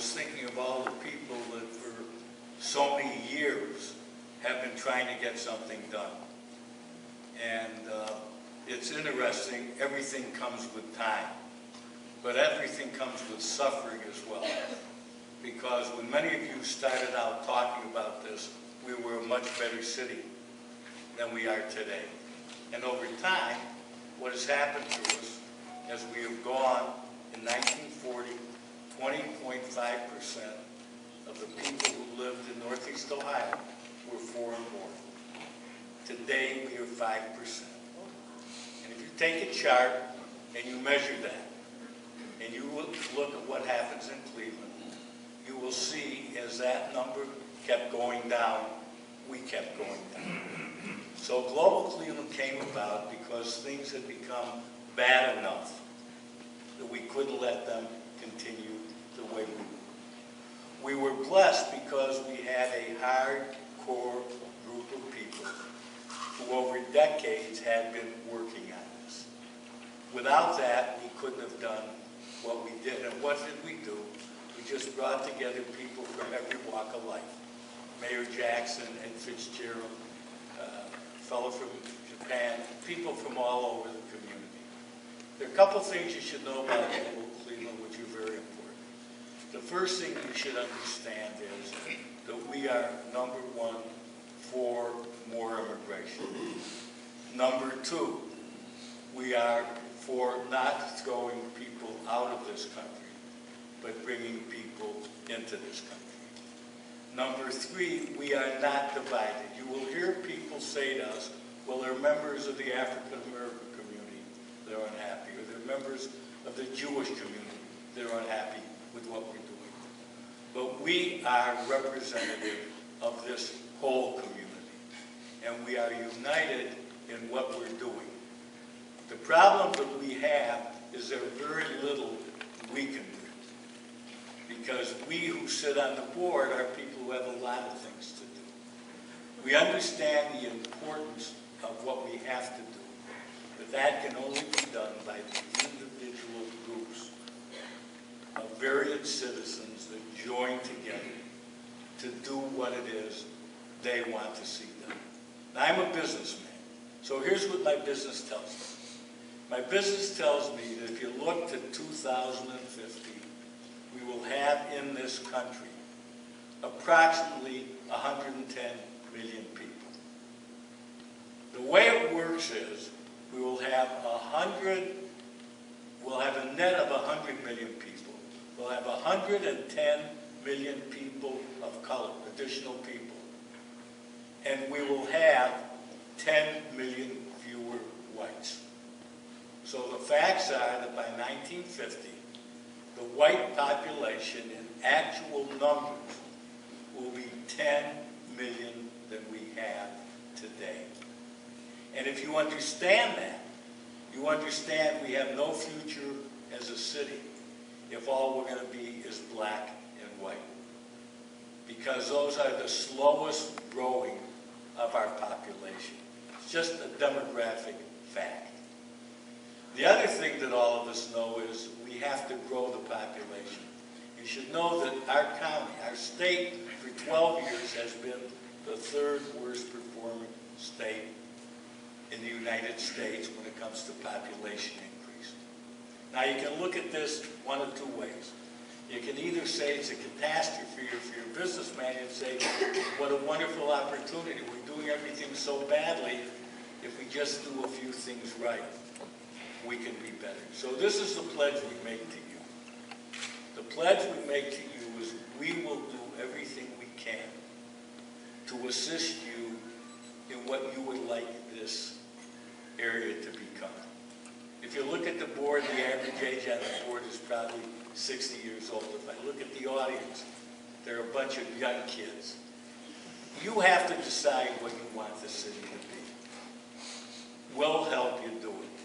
was thinking of all the people that for so many years have been trying to get something done. And it's interesting, everything comes with time, but everything comes with suffering as well. Because when many of you started out talking about this, we were a much better city than we are today. And over time, what has happened to us as we have gone in 1940, 20.5% of the people who lived in Northeast Ohio were foreign born. Today, we are 5%. And if you take a chart and you measure that, and you look at what happens in Cleveland, you will see as that number kept going down, we kept going down. So Global Cleveland came about because things had become bad enough that we couldn't let them continue the way we were. We were blessed because we had a hardcore group of people who over decades had been working on this. Without that, we couldn't have done what we did. And what did we do? We just brought together people from every walk of life. Mayor Jackson and Fitzgerald, fellow from Japan, people from all over the community. There are a couple things you should know about Cleveland which are very important. The first thing you should understand is that we are, number one, for more immigration. Number two, we are for not throwing people out of this country, but bringing people into this country. Number three, we are not divided. You will hear people say to us, well, they're members of the African American community, they're unhappy, or they're members of the Jewish community, they're unhappy with what we're doing. But we are representative of this whole community, and we are united in what we're doing. The problem that we have is there's very little we can do. Because we who sit on the board are people who have a lot of things to do. We understand the importance of what we have to do, but that can only be done by the individual groups of various citizens that join together to do what it is they want to see done. Now, I'm a businessman, so here's what my business tells me. My business tells me that if you look to 2050, we will have in this country approximately 110 million people. The way it works is we will have a net of 100 million people. We'll have 110 million people of color, additional people. And we will have 10 million fewer whites. So the facts are that by 1950, the white population in actual numbers will be 10 million than we have today. And if you understand that, you understand we have no future as a city if all we're going to be is black and white. Because those are the slowest growing of our population. It's just a demographic fact. The other thing that all of us know is we have to grow the population. You should know that our county, our state, for 12 years has been the third worst performing state in the United States when it comes to population increase. Now you can look at this one of two ways. You can either say it's a catastrophe, or if you're a businessman, you'd say, what a wonderful opportunity. We're doing everything so badly. If we just do a few things right, we can be better. So this is the pledge we make to you. The pledge we make to you is we will do everything we can to assist you in what you would like this area to become. If you look at the board, the average age on the board is probably 60 years old. If I look at the audience, there are a bunch of young kids. You have to decide what you want the city to be. We'll help you do it.